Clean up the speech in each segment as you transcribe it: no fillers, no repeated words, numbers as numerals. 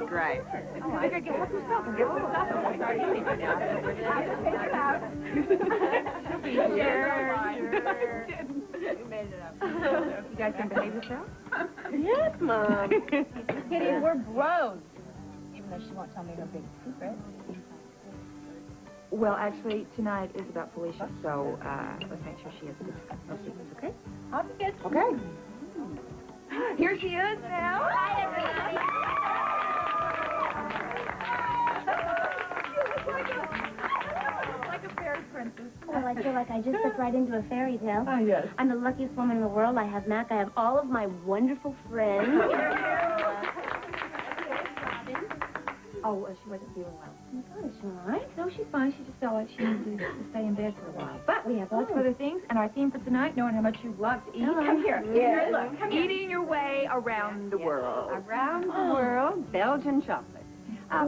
be great. Oh, I gotta help yourself and get some stuff and we'll start eating right now. You made it up. You guys can behave yourself? Yes, Mom. Kitty, we're bros. Even though she won't tell me her big secret. Well, actually, tonight is about Felicia, so let's make sure she has no secrets, okay? Obvious. Okay. Here she is now. Hi, everybody. Like a fairy princess. Well, I feel like I just slipped right into a fairy tale. Oh, yes. I'm the luckiest woman in the world. I have Mac. I have all of my wonderful friends. Oh, she wasn't feeling well. Oh, is she all right? No, she's fine. She just felt like she needed to stay in bed for a while. But we have lots of other things, and our theme for tonight, knowing how much you love to eat. Come here. Yeah. Here, look. Come Eating your way around the world. Around the world, Belgian chocolate,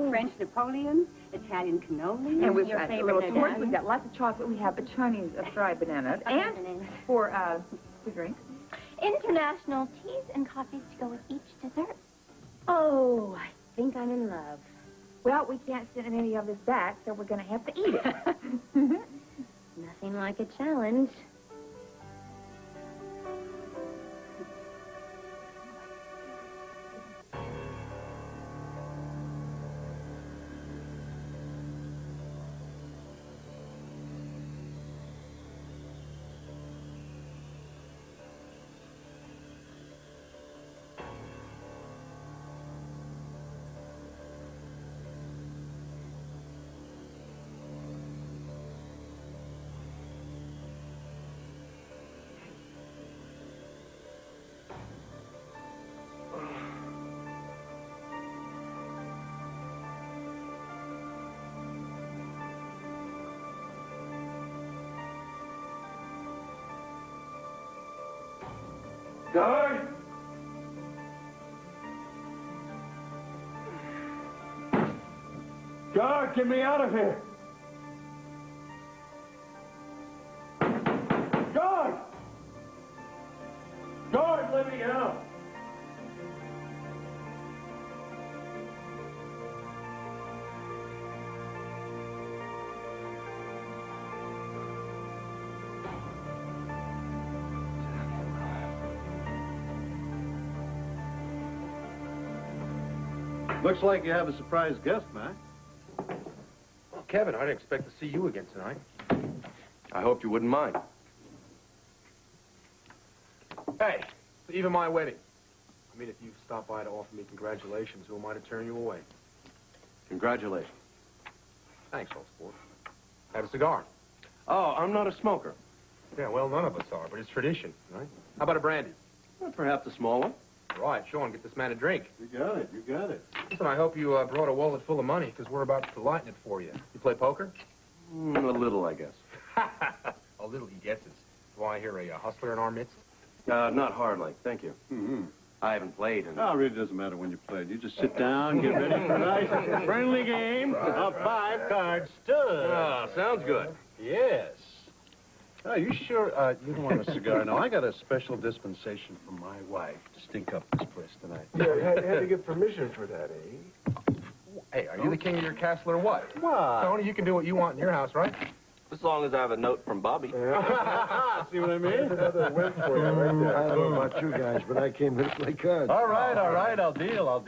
French Napoleon, Italian cannoli. And we've Your got favorite little torts. banana. We've got lots of chocolate. We have a Chinese fried bananas. And Banana. for the drink. International teas and coffees to go with each dessert. Oh, I think I'm in love. Well, we can't send any of this back, so we're going to have to eat it. Nothing like a challenge. Guard! Guard, get me out of here! Guard! Guard, let me out! Looks like you have a surprise guest, Mac. Well, Kevin, I didn't expect to see you again tonight. I hoped you wouldn't mind. Hey, even my wedding. I mean, if you stop by to offer me congratulations, who am I to turn you away? Congratulations. Thanks, old sport. Have a cigar. Oh, I'm not a smoker. Yeah, well, none of us are, but it's tradition, right? How about a brandy? Well, perhaps a small one. Right, Sean, get this man a drink. You got it, you got it. Listen, I hope you brought a wallet full of money, because we're about to lighten it for you. You play poker? A little, I guess. A little, he gets it. Why, here, a hustler in our midst? Not hard, like, thank you. Mm-hmm. I haven't played in... No, it really doesn't matter when you play. You just sit down, get ready for a nice, friendly game of 5-card stud. Ah, sounds good. Yes. Oh, you sure you don't want a cigar? No, I got a special dispensation from my wife to stink up this place tonight. Yeah, had to get permission for that, eh? Hey, are you the king of your castle or what? What? Tony, you can do what you want in your house, right? As long as I have a note from Bobby. See what I mean? Another win for you right there. I don't know about you guys, but I came here to play cards. All right, I'll deal.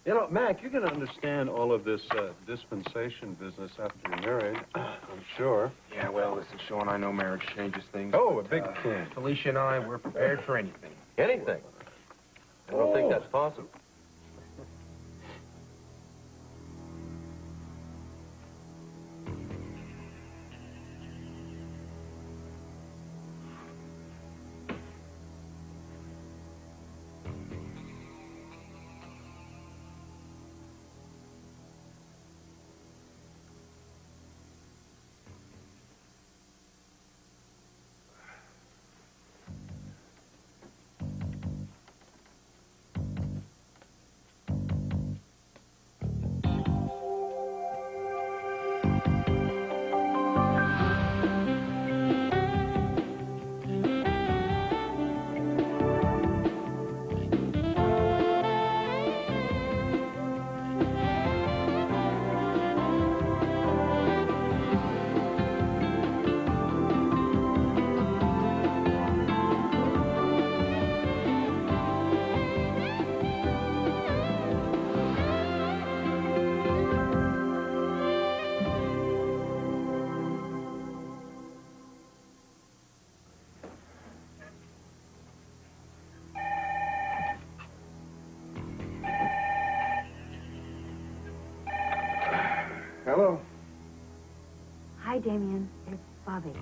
You know, Mac, you're going to understand all of this dispensation business after you're married, I'm sure. Yeah, well, listen, Sean, I know marriage changes things. Oh, a big thing. Felicia and I, we're prepared for anything. Anything. I don't think that's possible. Hello. Hi, Damien. It's Bobby.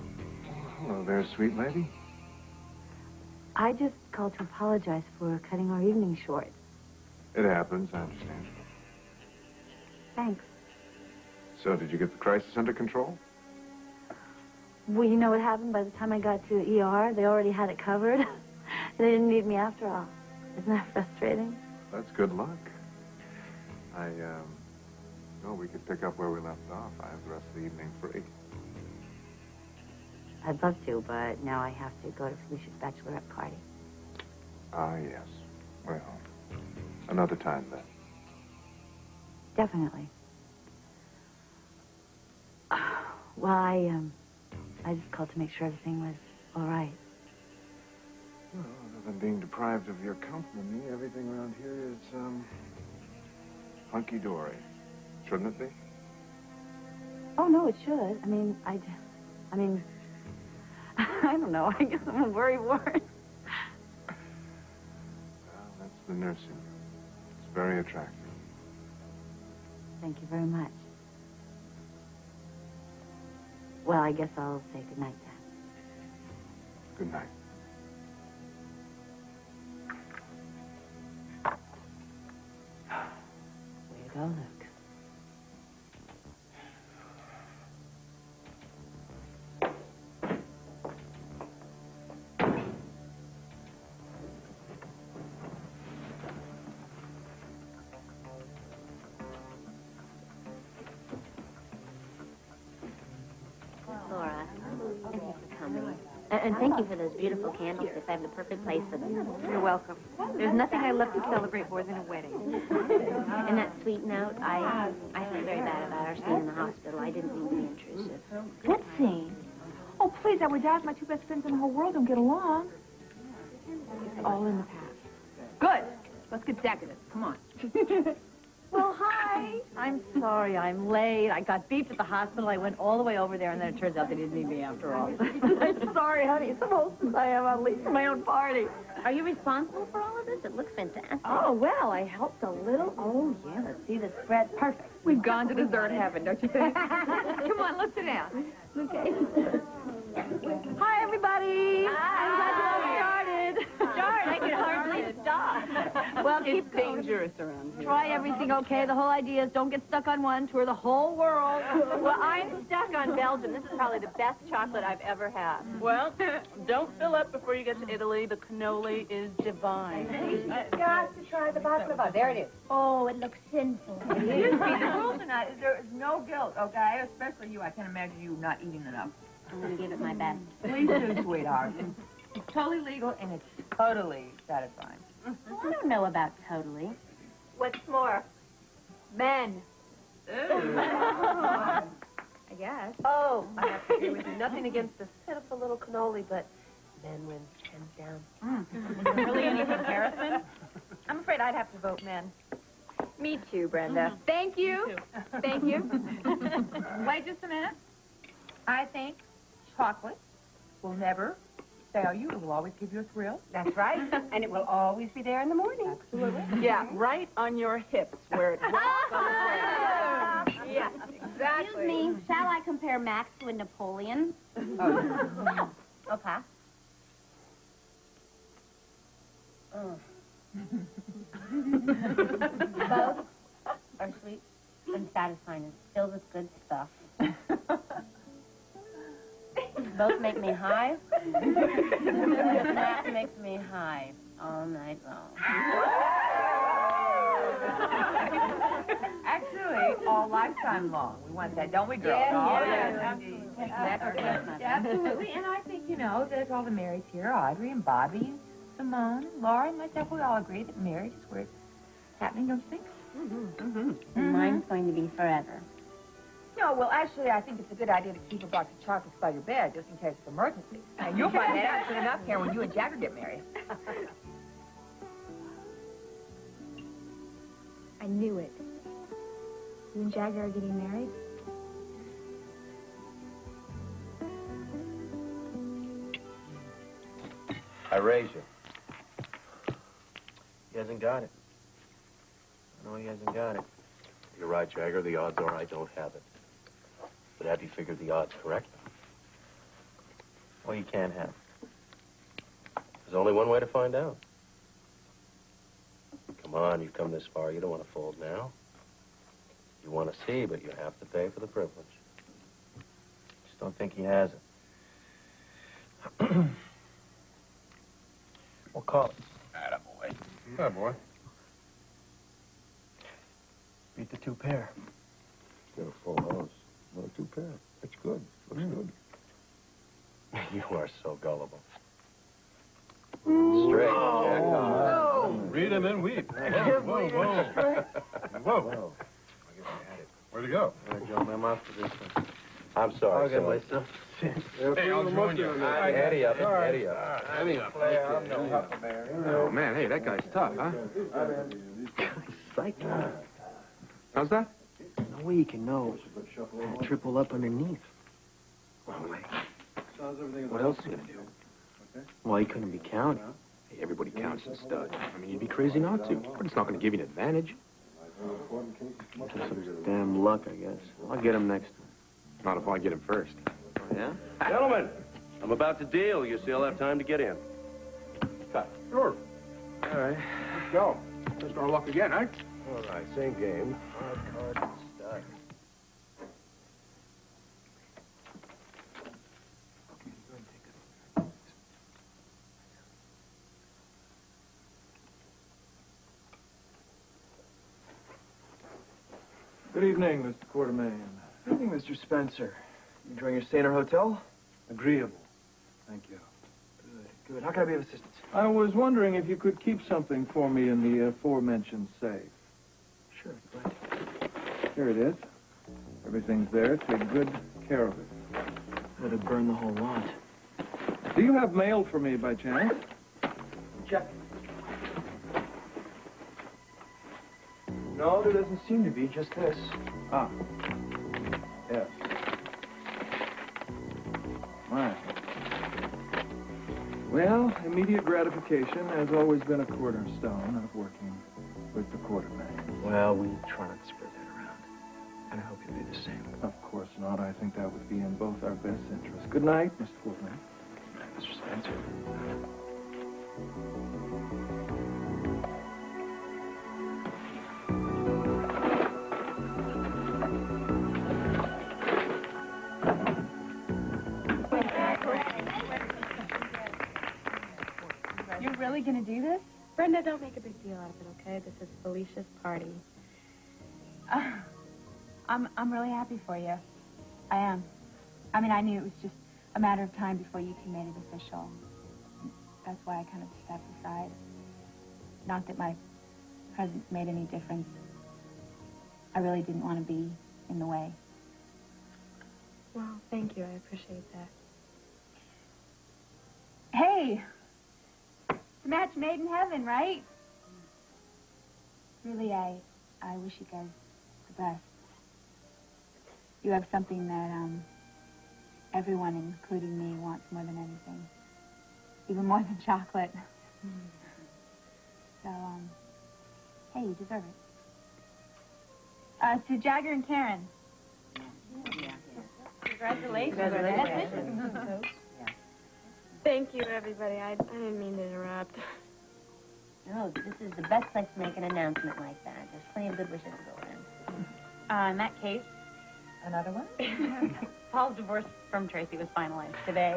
Hello there, sweet lady. I just called to apologize for cutting our evening short. It happens, I understand. Thanks. So, did you get the crisis under control? Well, you know what happened? By the time I got to ER, they already had it covered. They didn't need me after all. Isn't that frustrating? That's good luck. No, we could pick up where we left off. I have the rest of the evening free. I'd love to, but now I have to go to Felicia's bachelorette party. Ah, yes. Well, another time then. Definitely. Well, I just called to make sure everything was all right. Well, other than being deprived of your company, everything around here is, hunky-dory. Shouldn't it be? Oh, no, it should. I mean, I don't know. I guess I'm very worried. Well, that's the nursing room. It's very attractive. Thank you very much. Well, I guess I'll say goodnight then. Good night. Way to go, Luke. Laura, thank you for coming. And thank you for those beautiful candlesticks. I have the perfect place for them. You're welcome. There's nothing I love to celebrate more than a wedding. And that sweet note, I feel very bad about our scene in the hospital. I didn't mean to be intrusive. What scene? Oh, please, our dads, my two best friends in the whole world, don't get along. It's all in the past. Good. Let's get decadent. Come on. Well, hi. I'm sorry I'm late. I got beeped at the hospital. I went all the way over there, and then it turns out they didn't need me after all. I'm sorry, honey. It's the most I am on leave for my own party. Are you responsible for all of this? It looks fantastic. Oh, well, I helped a little. Oh, yeah, let's see the spread. Perfect. We've gone to dessert heaven, don't you think? Come on, let's sit down. Okay. Hi, everybody. Hi. I'm glad you all started. Darn, I could hardly stop. Well, It's keep going. dangerous around here. Try everything, okay? The whole idea is don't get stuck on one, tour the whole world. Well, I'm stuck on Belgium. This is probably the best chocolate I've ever had. Well, don't fill up before you get to Italy. The cannoli is divine. You've got to try the baklava. There it is. Oh, it looks sinful. The rules are not, there is no guilt, okay? Especially you. I can't imagine you not eating enough. I'm going to give it my best. Please do, sweetheart. It's totally legal and it's totally satisfying. Well, I don't know about totally. What's more, men. I guess. Oh, I have to agree with you. Nothing against this pitiful little cannoli, but men win hands down. Really any comparison? I'm afraid I'd have to vote men. Me too, Brenda. Thank you. Thank you. Wait just a minute. I think chocolate will never fail you. It will always give you a thrill. That's right. And it will always be there in the morning. Absolutely. Yeah, right on your hips where it walks on the ground. Yeah. Excuse me, shall I compare Max to a Napoleon? Oh, I'll pass. Both are sweet and satisfying and filled with good stuff. Both make me high. Max makes me high all night long. Actually, all lifetime long. We want that, don't we, girls? Absolutely. And I think, that all the Marys here, Audrey and Bobby and Simone, and Laura and myself, we all agree that marriage is where it's happening, don't you think? And mine's going to be forever. No, well, actually, I think it's a good idea to keep a box of chocolates by your bed just in case of emergency. And you'll find that out soon enough, Karen, when you and Jagger get married. I knew it. You and Jagger are getting married? I raise you. He hasn't got it. No, he hasn't got it. You're right, Jagger. The odds are I don't have it. But have you figured the odds correct? Well, you can't have. There's only one way to find out. Come on, you've come this far. You don't want to fold now. You want to see, but you have to pay for the privilege. Just don't think he has it. We'll call it. Attaboy. Attaboy. Beat the 2 pair. Got a full house. Not a 2 pair. That's good. Looks good. You are so gullible. Straight. Read and then weep. Whoa, whoa. Whoa. Where'd he go? Joe, I'm off for this one. I'm sorry, I'll get Silly. myself. Hey, I'll join you. Eddie up. Eddie up. Oh, man, hey, that guy's tough, huh? Psycho. How's that? No way you can know. Triple up underneath. What else is he gonna do? Well, he couldn't be counting. Hey, everybody counts as stud. I mean, you'd be crazy not to. But it's not going to give you an advantage. Just some damn luck, I guess. I'll get him next time. Not if I get him first. Oh, yeah? Gentlemen, I'm about to deal. You still have time to get in. Sure. All right. Let's go. Test our luck again, eh? All right, same game. Hard card stud. Good evening, Mr. Quartermain. Good evening, Mr. Spencer. You enjoying your stay in our hotel? Agreeable. Thank you. Good, good. How can I be of assistance? I was wondering if you could keep something for me in the aforementioned safe. Sure, glad to. Here it is. Everything's there. Take good care of it. Let it burn the whole lot. Do you have mail for me by chance? Check. No, there doesn't seem to be. Just this. Ah. Yes. Right. Well, immediate gratification has always been a cornerstone of working with the Quartermain. Well, we try not to spread that around. And I hope you'll do the same. Of course not. I think that would be in both our best interests. Good night, Mr. Quartermain. Good night, Mr. Spencer. You're really gonna do this? Brenda, don't make a big deal out of it, okay? This is Felicia's party. I'm really happy for you. I am. I mean, I knew it was just a matter of time before you two made it official. That's why I kind of stepped aside. Not that my presence made any difference. I really didn't want to be in the way. Well, thank you. I appreciate that. Hey! It's a match made in heaven, right? Really, I wish you guys the best. You have something that, everyone, including me, wants more than anything. Even more than chocolate. So, hey, you deserve it. To Jagger and Karen. Congratulations. Thank you, everybody. I didn't mean to interrupt. No, this is the best place to make an announcement like that. There's plenty of good wishes to go around. In that case, Another one? Paul's divorce from Tracy was finalized today.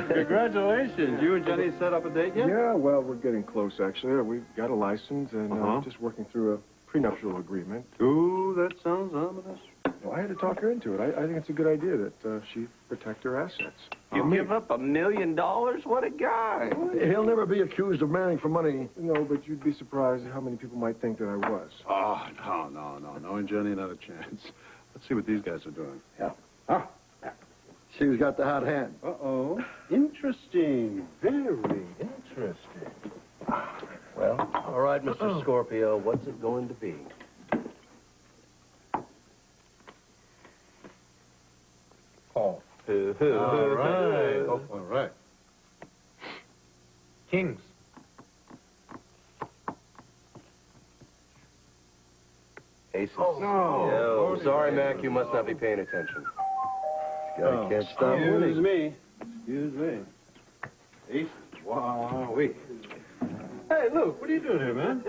Congratulations. You and Jenny set up a date yet? Yeah, well, we're getting close, actually. We've got a license and just working through a prenuptial agreement. Ooh, that sounds ominous. Well, I had to talk her into it. I think it's a good idea that she protect her assets. You give up $1 million? What a guy. He'll never be accused of marrying for money. No, but you'd be surprised at how many people might think that I was. Oh, no. No, and Jenny, not a chance. Let's see what these guys are doing. Yeah. Huh? She's got the hot hand. Uh-oh. Interesting. Very interesting. Well, all right, Mr. Scorpio, what's it going to be? Paul. All right. Aces. Oh, Yo, no. sorry, Mac, you must not be paying attention. This guy can't stop Excuse winning. me. Excuse me. Ace. Wow, wait. Hey, Luke, what are you doing here, man?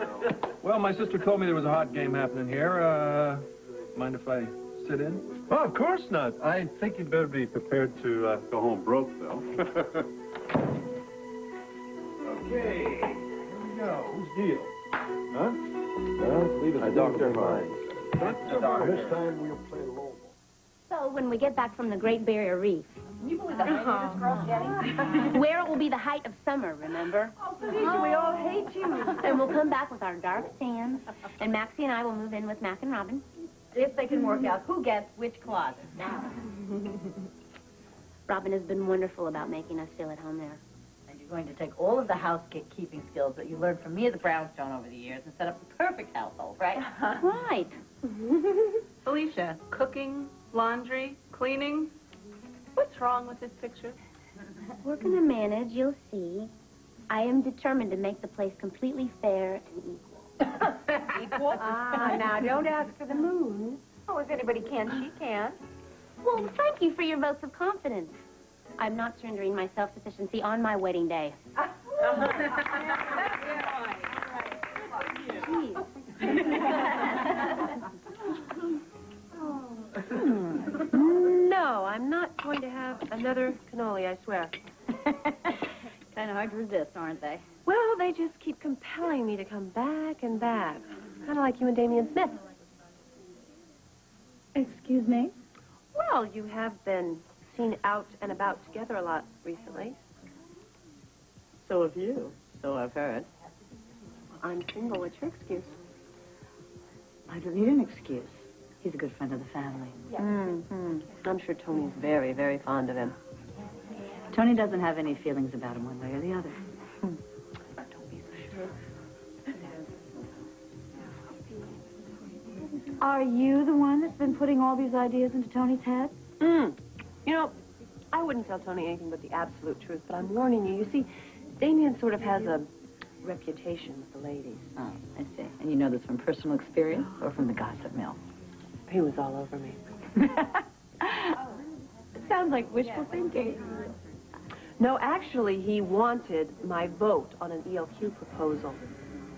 Well, my sister told me there was a hot game happening here. Mind if I sit in? Oh, of course not. I think you'd better be prepared to go home broke, though. Okay, here we go. Whose deal? Huh? Well, leave it to Dr. Hines. This time we'll play low. So when we get back from the Great Barrier Reef, Can you believe the height this girl's getting? where it will be the height of summer, remember? Oh, Felicia, we all hate you. And we'll come back with our dark sands, and Maxie and I will move in with Mac and Robin. If they can work out who gets which closet. Robin has been wonderful about making us feel at home there. And you're going to take all of the housekeeping skills that you learned from me at the Brownstone over the years and set up the perfect household, right? Right. Felicia, cooking, laundry, cleaning. What's wrong with this picture? We're going to manage, you'll see. I am determined to make the place completely fair and equal. Equal? Ah, now, don't ask for the moon. Oh, if anybody can, she can. Well, thank you for your votes of confidence. I'm not surrendering my self-sufficiency on my wedding day. No, I'm not going to have another cannoli, I swear. Kind of hard to resist, aren't they? Well, they just keep compelling me to come back and back. Kind of like you and Damian Smith. Excuse me? Well, you have been seen out and about together a lot recently. So have you. So I've heard. I'm single. What's your excuse? I don't need an excuse. He's a good friend of the family. Mm-hmm. I'm sure Tony's very, very fond of him. Tony doesn't have any feelings about him one way or the other. Don't be so sure. Are you the one that's been putting all these ideas into Tony's head? You know, I wouldn't tell Tony anything but the absolute truth, but I'm warning you. You see, Damien sort of has a reputation with the ladies. Oh, I see. And you know this from personal experience or from the gossip mill? He was all over me. It sounds like wishful thinking. No, actually, he wanted my vote on an ELQ proposal.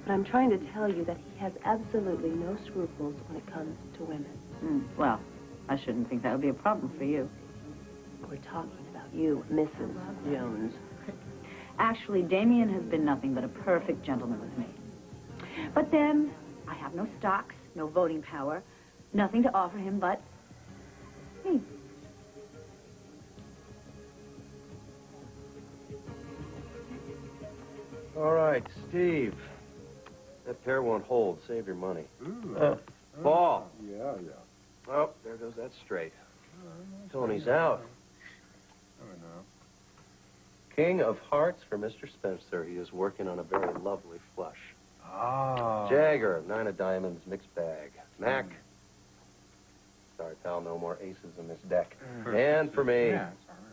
But I'm trying to tell you that he has absolutely no scruples when it comes to women. Well, I shouldn't think that would be a problem for you. We're talking about you, Mrs. Jones. Actually, Damien has been nothing but a perfect gentleman with me. But then, I have no stocks, no voting power, nothing to offer him but me. All right, Steve. That pair won't hold. Save your money. Ball. Yeah. Oh, there goes that straight. Tony's out. King of hearts for Mr. Spencer. He is working on a very lovely flush. Ah. Jagger, 9 of diamonds, mixed bag. Mac. Sorry, pal, no more aces in this deck. And for me,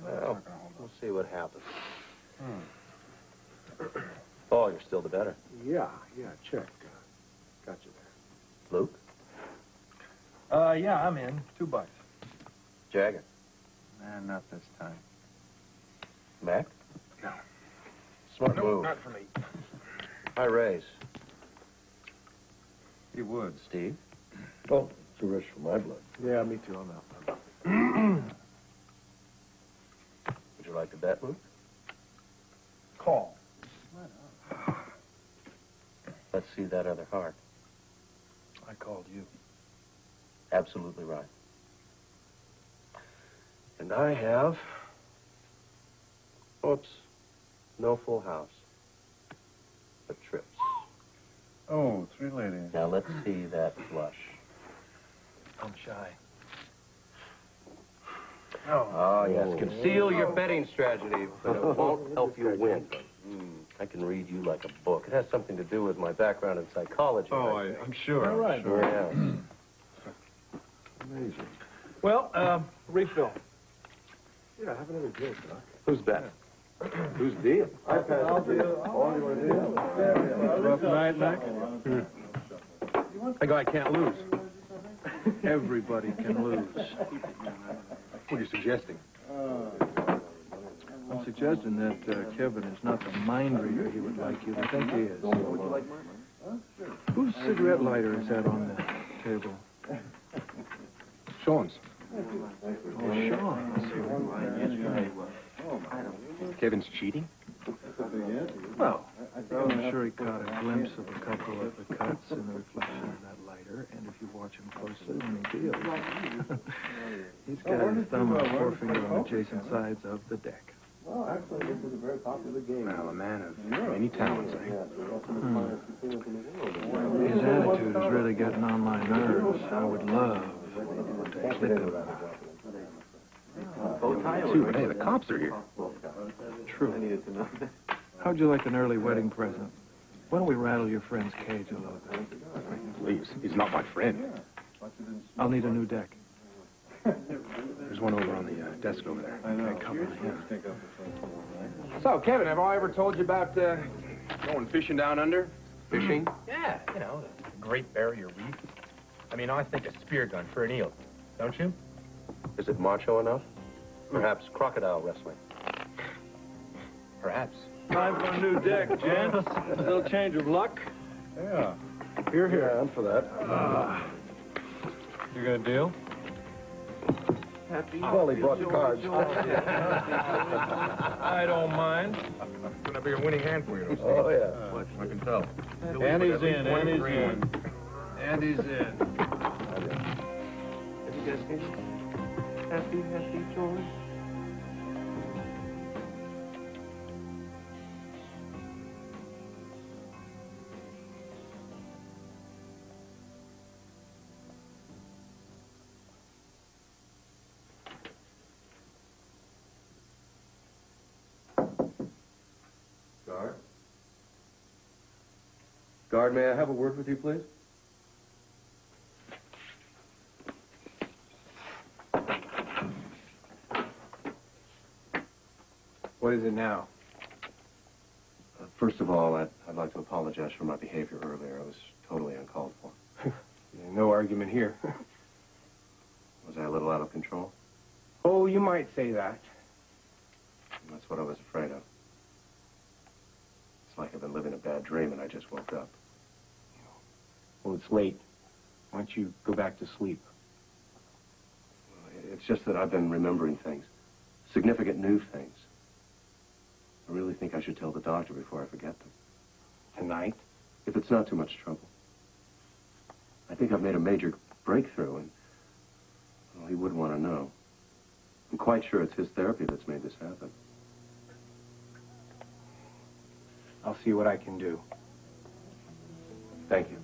well, we'll see what happens. Paul, you're still the better. Yeah, check. Got you there. Luke? Yeah, I'm in. $2. Jagger? Nah, not this time. Mac? No. Smart No, move. not for me. I raise. You would. Steve? Oh, it's a risk for my blood. Yeah, me too. I'm out. Would you like to bet, Luke? Call. Let's see that other heart. I called you. Absolutely right. And I have... Oops. No full house. But trips. Oh, 3 ladies. Now let's see that flush. I'm shy. Oh, yes. Conceal your betting strategy, but it won't help you win. I can read you like a book. It has something to do with my background in psychology. Oh, I'm sure. All right. Sure. Yeah. Amazing. Well, refill. Yeah, have another drink, Doc. Who's bet? Whose deal? I'll deal. All you want to do? Rough night, Mac? I go, I can't lose. Everybody can lose. What are you suggesting? I'm suggesting that Kevin is not the mind reader he would like you to think he is. Would you like mine? Whose cigarette lighter is that on the table? Sean's. Oh, Sean's. Kevin's cheating? Well, I'm sure he caught a glimpse of a couple of the cuts in the reflection of that lighter, and if you watch him closely when he deals, he's got his thumb and forefinger on adjacent sides of the deck. Well, actually, this is a very popular game. Well, a man of many talents, eh? His attitude is really getting on my nerves. I would love to clip him. Shoot, hey, the cops are here. True. How'd you like an early wedding present? Why don't we rattle your friend's cage a little bit? Please, he's not my friend. I'll need a new deck. There's one over on the desk over there. Okay, cover him. So, Kevin, have I ever told you about going fishing down under? Fishing? Yeah, you know, the Great Barrier Reef. I mean, I think a spear gun for an eel, don't you? Is it macho enough? Perhaps crocodile wrestling. Perhaps. Time for a new deck, gents. A little change of luck. Yeah. Here, here. I'm for that. You got a deal? Well, he brought cards. I don't mind. It's going to be a winning hand for you. Oh, yeah. I can tell. Andy's in, Andy's in. Andy's in. Have you guys seen it? Happy, George? Guard? Guard, may I have a word with you, please? What is it now? First of all, I'd like to apologize for my behavior earlier. I was totally uncalled for. No argument here. Was I a little out of control? Oh, you might say that. That's what I was afraid of. It's like I've been living a bad dream and I just woke up. Well, it's late. Why don't you go back to sleep? It's just that I've been remembering things. Significant new things. I really think I should tell the doctor before I forget them. Tonight? If it's not too much trouble. I think I've made a major breakthrough, and well, he would want to know. I'm quite sure it's his therapy that's made this happen. I'll see what I can do. Thank you.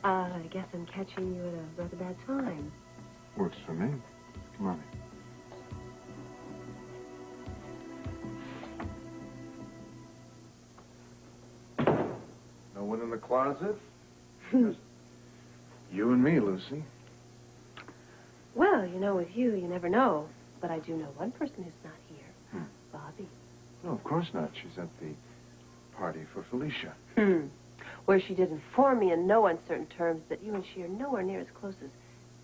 I guess I'm catching you at a rather bad time. Works for me. Come on in. No one in the closet? Just you and me, Lucy. Well, you know, with you never know. But I do know one person who's not here. Bobby. No, of course not. She's at the party for Felicia. Where she did inform me in no uncertain terms that you and she are nowhere near as close as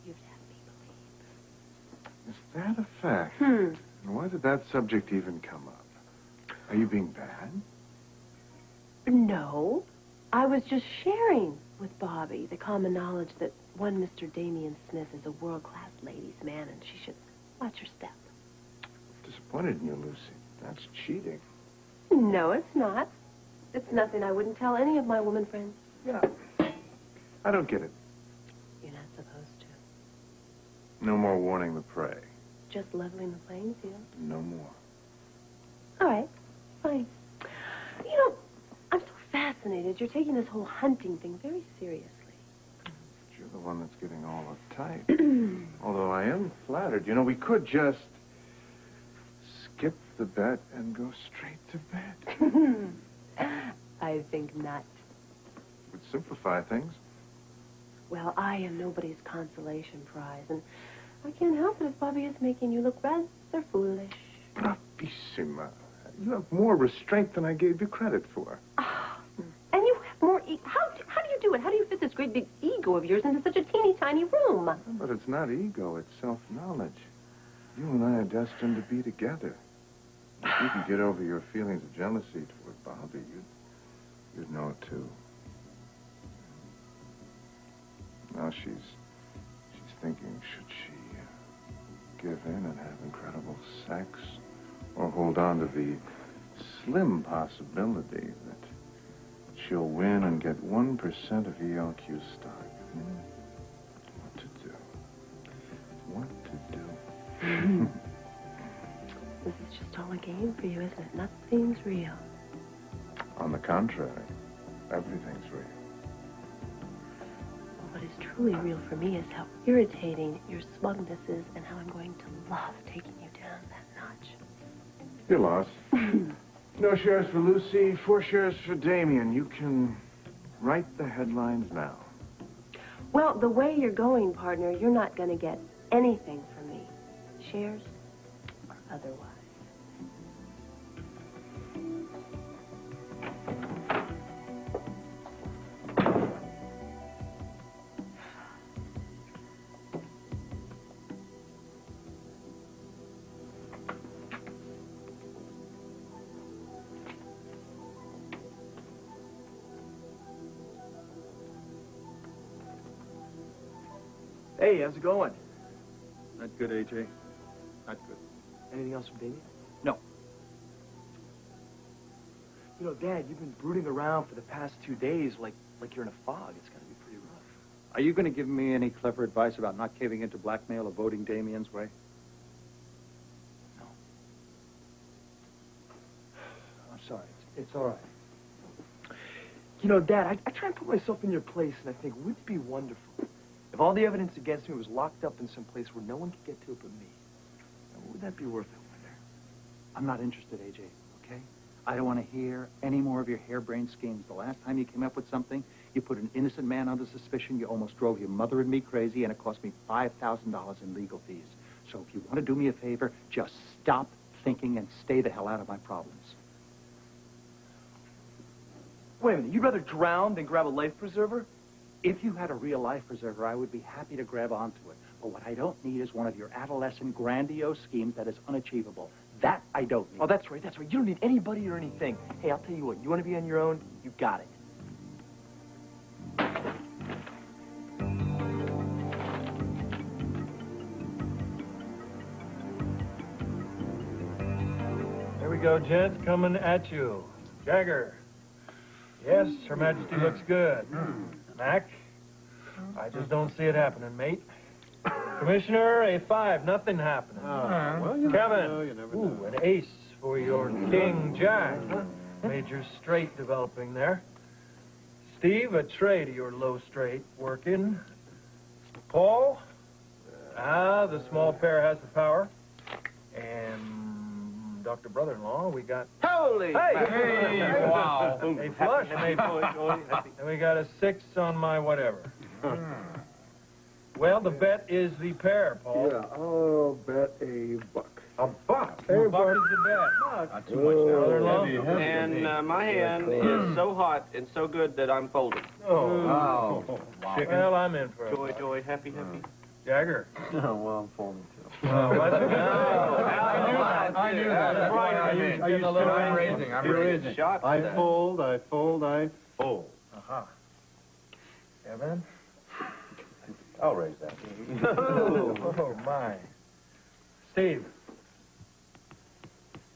you'd have me Is that a fact? believe. And why did that subject even come up? Are you being bad? No. I was just sharing with Bobby the common knowledge that one Mr. Damian Smith is a world-class ladies' man and she should watch her step. Disappointed in you, Lucy. That's cheating. No, it's not. It's nothing I wouldn't tell any of my woman friends. Yeah. I don't get it. You're not supposed to. No more warning the prey. Just leveling the playing field. No more. All right. Fine. You know, I'm so fascinated. You're taking this whole hunting thing very seriously. You're the one that's getting all uptight. Although I am flattered. You know, we could just skip the bet and go straight to bed. I think not. Would simplify things. Well, I am nobody's consolation prize, and I can't help it if Bobby is making you look rather foolish. Bravissima. You have more restraint than I gave you credit for. And you have more how do you do it? How do you fit this great big ego of yours into such a teeny tiny room? But it's not ego, it's self-knowledge. You and I are destined to be together. If you could get over your feelings of jealousy toward Bobby, you'd know it too. Now she's thinking, should she give in and have incredible sex, or hold on to the slim possibility that she'll win and get 1% of ELQ stock? What to do? What to do? This is just all a game for you, isn't it? Nothing's real. On the contrary, everything's real. What is truly real for me is how irritating your smugness is and how I'm going to love taking you down that notch. Your loss. No shares for Lucy, 4 shares for Damien. You can write the headlines now. Well, the way you're going, partner, you're not going to get anything from me. Shares or otherwise. Hey, how's it going? Not good, AJ. Not good. Anything else from Damien? No. You know, Dad, you've been brooding around for the past 2 days like you're in a fog. It's going to be pretty rough. Are you going to give me any clever advice about not caving into blackmail or voting Damien's way? No. I'm sorry. It's all right. You know, Dad, I try and put myself in your place, and I think, wouldn't it be wonderful if all the evidence against me was locked up in some place where no one could get to it but me? Now, would that be worth it, I wonder? I'm not interested, AJ, okay? I don't want to hear any more of your harebrained schemes. The last time you came up with something, you put an innocent man under suspicion, you almost drove your mother and me crazy, and it cost me $5,000 in legal fees. So if you want to do me a favor, just stop thinking and stay the hell out of my problems. Wait a minute, you'd rather drown than grab a life preserver? If you had a real life preserver, I would be happy to grab onto it. But what I don't need is one of your adolescent grandiose schemes that is unachievable. That I don't need. Oh, that's right, that's right. You don't need anybody or anything. Hey, I'll tell you what, you want to be on your own? You got it. Here we go, gents, coming at you. Jagger. Yes, Her Majesty looks good. Mac, I just don't see it happening, mate. Commissioner, a 5, nothing happening. Well, you Kevin, never know, you never know. ooh, an ace for your King Jack. Major straight developing there. Steve, a trade to your low straight working. Paul, the small pair has the power. And Dr. Brother-in-law, we got... Holy! Hey! Wow! A flush, maybe. And we got a 6 on my whatever. Well, the bet is the pair, Paul. Yeah, I'll bet a buck. A buck? Hey, A buck buck. is the bet. Not too much now. Brother-in-law? And my hand is so hot and so good that I'm folded. Oh. Wow. Well, I'm in for it. Joy, joy, happy, happy. Jagger. Oh, well, I'm folding too. Oh, what's it I knew that. That's why I'm in. I'm raising. I'm raising. I fold. Uh-huh. Kevin? I'll raise that. Oh, my. Steve.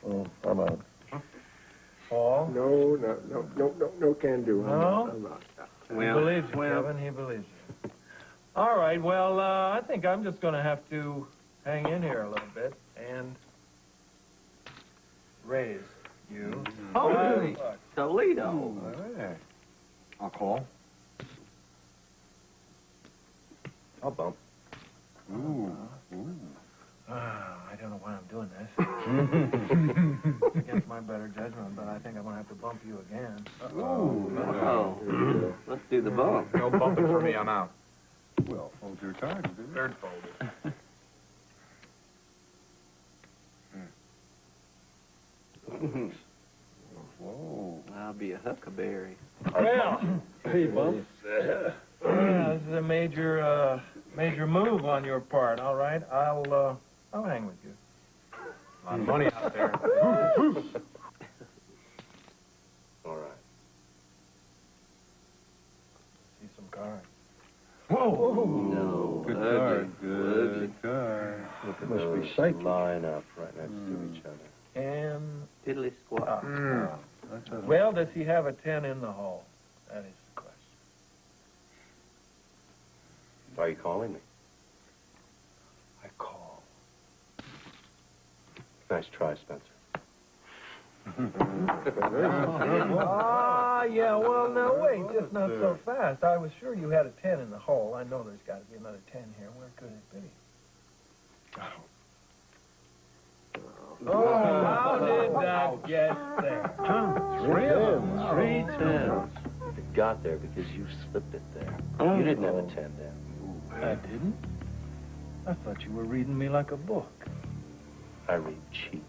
Oh, I'm out. Paul? No can do. No? I'm out. He believes you, Kevin. He believes you. All right, well, I think I'm just going to have to hang in here a little bit and raise you. Holy $5. Toledo. I'll call. I'll bump. Ooh. I don't know why I'm doing this. Against my better judgment, but I think I'm going to have to bump you again. Oh. Let's do the bump. No bumping for me, I'm out. Well, hold your tongue, dude. Third folded. Whoa. I'll be a huckleberry. Well, Hey, Bump. this is a major move on your part. All right, I'll hang with you. A lot of money out there. All right. See some cards. Whoa! No. Good ugly, card. Good ugly. card. Look at Must those be psychic. line up right next to each other. And Diddly squat. well, does he have a 10 in the hole? That is the question. Why are you calling me? I call. Nice try, Spencer. Yeah, well, now wait, just not so fast. I was sure you had a 10 in the hole. I know there's got to be another 10 here. Where could it be? Oh, how did that get there? Three of them. Three tens. It got there because you slipped it there. You didn't have a 10 there. I didn't? I thought you were reading me like a book. I read cheat.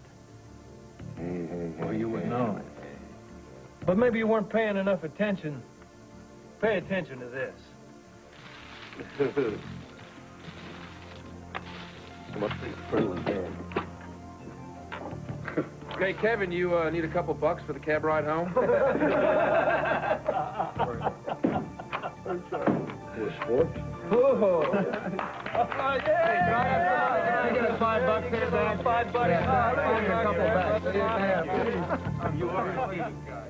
Well, you would know. But maybe you weren't paying enough attention. Pay attention to this. Must be pretty game. Hey, Kevin, you need a couple bucks for the cab ride home? Sports. Oh, yeah! Can I get a $5 here, Dad? $5. A couple back. You are a leading guy.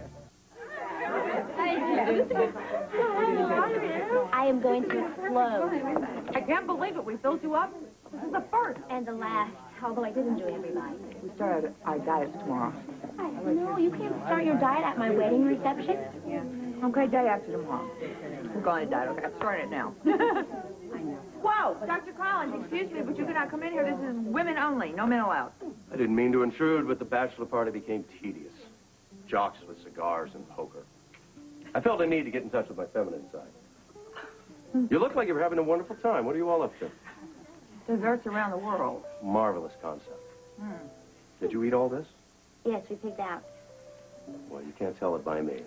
I am going to explode. I can't believe it. We filled you up. This is the first. And the last, although I did enjoy everybody. We start our diets tomorrow. No, you can't start your diet at my wedding reception. Okay, day after tomorrow. We're going to diet. Okay, I'm starting it now. I know. Whoa, Dr. Collins, excuse me, but you cannot come in here. This is women only. No men allowed. I didn't mean to intrude, but the bachelor party became tedious. Jocks with cigars and poker. I felt a need to get in touch with my feminine side. You look like you were having a wonderful time. What are you all up to? Desserts around the world. Marvelous concept. Did you eat all this? Yes, we picked out. Well, you can't tell it by me.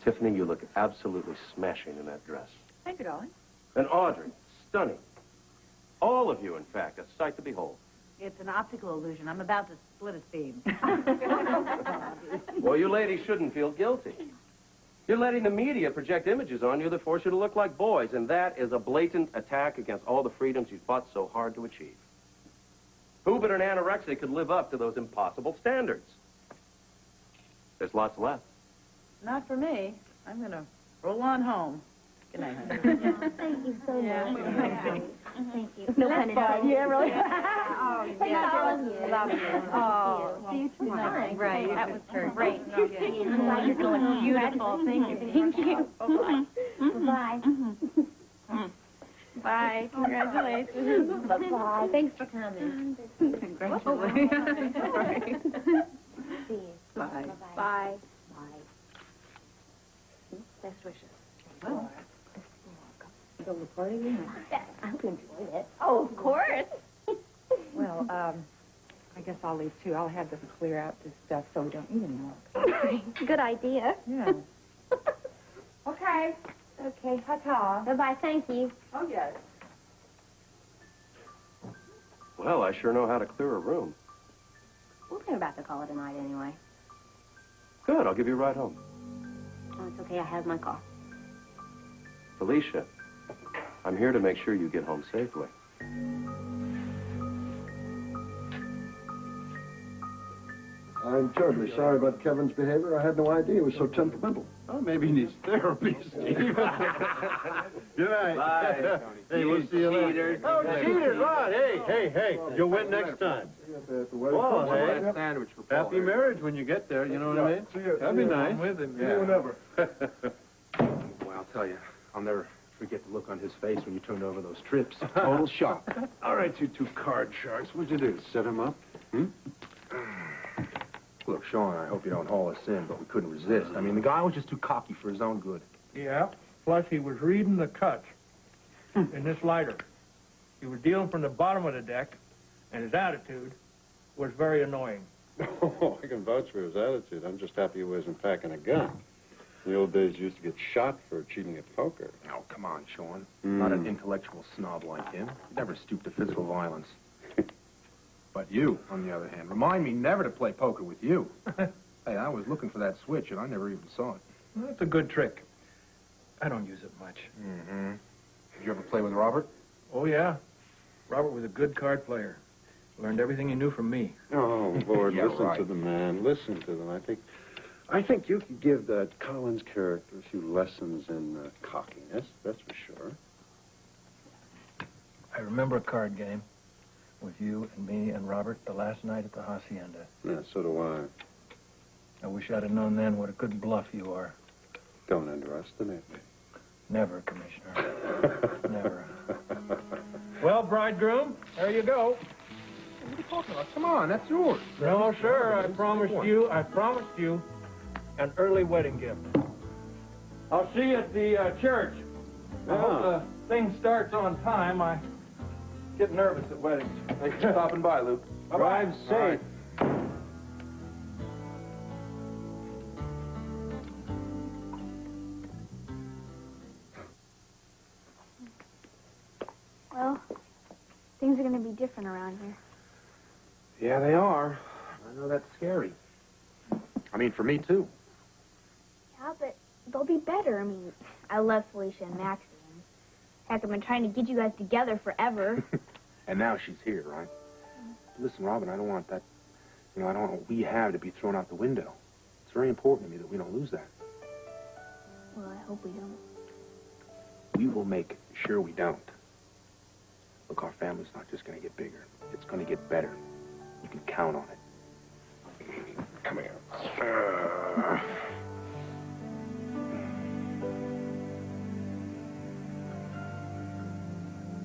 Tiffany, you look absolutely smashing in that dress. Thank you, darling. And Audrey, stunning. All of you, in fact, a sight to behold. It's an optical illusion. I'm about to split a seam. Well, you ladies shouldn't feel guilty. You're letting the media project images on you that force you to look like boys, and that is a blatant attack against all the freedoms you fought so hard to achieve. Who but an anorexic could live up to those impossible standards? There's lots left. Not for me. I'm going to roll on home. Good night, honey. Thank you so much. Thank you. No pun intended. Yeah, really? Love you. Oh, see you tomorrow. Right. That was great. I'm glad you're doing Beautiful. Thank you. Thank you. Bye. Bye. Congratulations. Bye. Thanks for coming. Congratulations. See you. Bye. Bye. Best wishes. Well, you go to the party again? I hope you enjoyed it. Oh, of course. Well, I guess I'll leave too. I'll have them clear out this stuff so we don't eat anymore. Good idea. Yeah. Okay. Okay, ta-ta. Bye-bye. Thank you. Oh, yes. Well, I sure know how to clear a room. We're about to call it a night anyway. Good, I'll give you a ride home. Oh, it's okay. I have my car. Felicia, I'm here to make sure you get home safely. I'm terribly sorry about Kevin's behavior. I had no idea he was so temperamental. Oh, maybe he needs therapy, Steve. Good night. Bye, Hey, we'll see you later. Oh, cheated, right. Hey, you'll win next time. Well, hey, Sandwich for Paul. happy marriage when you get there, you know what I mean? That'd be nice. I'm with him, Yeah. Well, I'll tell you, I'll never forget the look on his face when you turned over those trips. Total shock. All right, you two card sharks. What'd you do? Set him up? Hmm? Look, Sean, I hope you don't haul us in, but we couldn't resist. I mean, the guy was just too cocky for his own good. Yeah, plus he was reading the cuts in this lighter. He was dealing from the bottom of the deck, and his attitude was very annoying. Oh, I can vouch for his attitude. I'm just happy he wasn't packing a gun. In the old days, you used to get shot for cheating at poker. Oh, come on, Sean. Not an intellectual snob like him. He never stooped to physical violence. But you, on the other hand, remind me never to play poker with you. Hey, I was looking for that switch, and I never even saw it. Well, that's a good trick. I don't use it much. Mm-hmm. Did you ever play with Robert? Oh, yeah. Robert was a good card player. Learned everything he knew from me. Oh, Lord, Yeah, listen right. to the man. Listen to them. I think you could give that Collins character a few lessons in cockiness, that's for sure. I remember a card game with you and me and Robert the last night at the Hacienda. Yeah, so do I. I wish I'd have known then what a good bluff you are. Don't underestimate me. Never, Commissioner. Never. Well, bridegroom, there you go. What are you talking about? Come on, that's yours. No, sir, I promised you an early wedding gift. I'll see you at the church. I hope the thing starts on time. I get nervous at weddings. Thanks for stopping by, Luke. Drive safe. Well, things are going to be different around here. Yeah, they are. I know that's scary. I mean, for me, too. Yeah, but they'll be better. I mean, I love Felicia and Maxie. Heck, I've been trying to get you guys together forever. And now she's here, right? Listen, Robin, I don't want that, I don't want what we have to be thrown out the window. It's very important to me that we don't lose that. Well, I hope we don't. We will make sure we don't. Look, our family's not just going to get bigger. It's going to get better. You can count on it. Come here.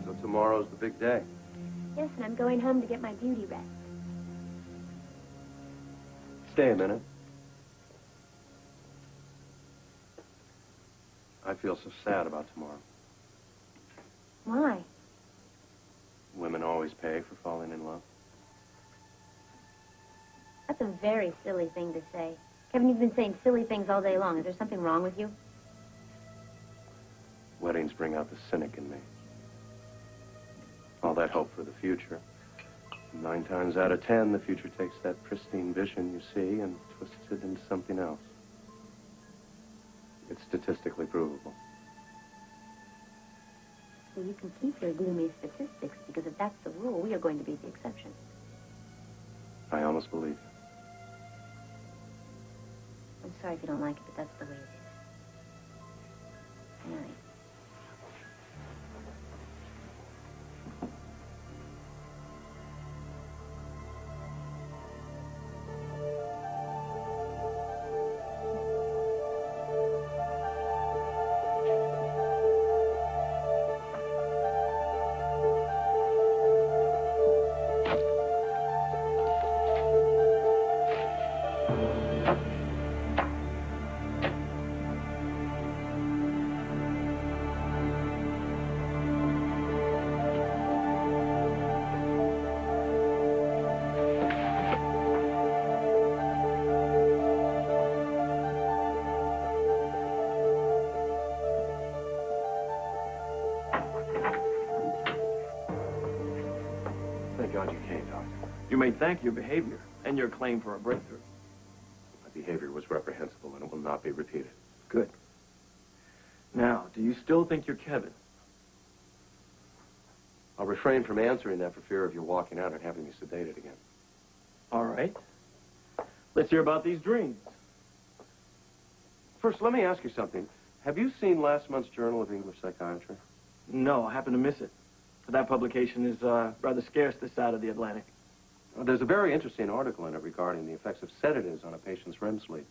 So tomorrow's the big day. Yes, and I'm going home to get my beauty rest. Stay a minute. I feel so sad about tomorrow. Why? Women always pay for falling in love. That's a very silly thing to say. Kevin, you've been saying silly things all day long. Is there something wrong with you? Weddings bring out the cynic in me. All that hope for the future. 9 times out of 10, the future takes that pristine vision you see and twists it into something else. It's statistically provable. Well, you can keep your gloomy statistics, because if that's the rule, we are going to be the exception. I almost believe you. I'm sorry if you don't like it, but that's the way it is. Good night. Thank God you came, Doctor. You may thank your behavior and your claim for a breakthrough. My behavior was reprehensible, and it will not be repeated. Good. Now, do you still think you're Kevin? I'll refrain from answering that for fear of you walking out and having me sedated again. All right. Let's hear about these dreams. First, let me ask you something. Have you seen last month's Journal of English Psychiatry? No, I happened to miss it. That publication is rather scarce this side of the Atlantic. Well, there's a very interesting article in it regarding the effects of sedatives on a patient's REM sleep.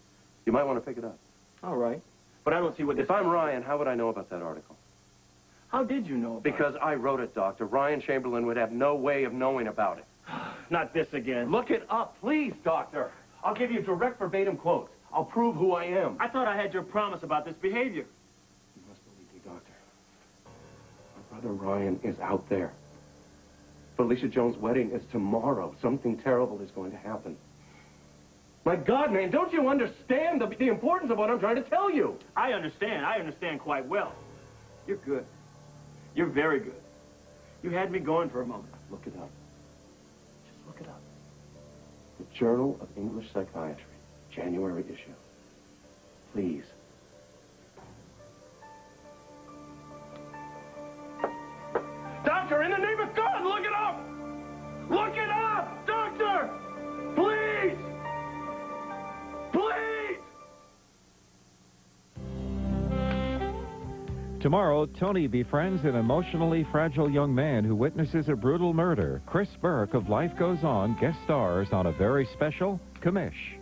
You might want to pick it up. All right. But I don't see what this... If I'm Ryan, how would I know about that article? How did you know about Because I wrote it, Doctor. Ryan Chamberlain would have no way of knowing about it. Not this again. Look it up, please, Doctor. I'll give you direct verbatim quotes. I'll prove who I am. I thought I had your promise about this behavior. You must believe me, Doctor. My brother Ryan is out there. Felicia Jones' wedding is tomorrow. Something terrible is going to happen. My God, man, don't you understand the importance of what I'm trying to tell you? I understand. I understand quite well. You're good. You're very good. You had me going for a moment. Look it up. Just look it up. The Journal of English Psychiatry, January issue. Please. Doctor, in the name of God, look it up! Look it up! Doctor! Please! Please! Tomorrow, Tony befriends an emotionally fragile young man who witnesses a brutal murder. Chris Burke of Life Goes On guest stars on a very special Commish.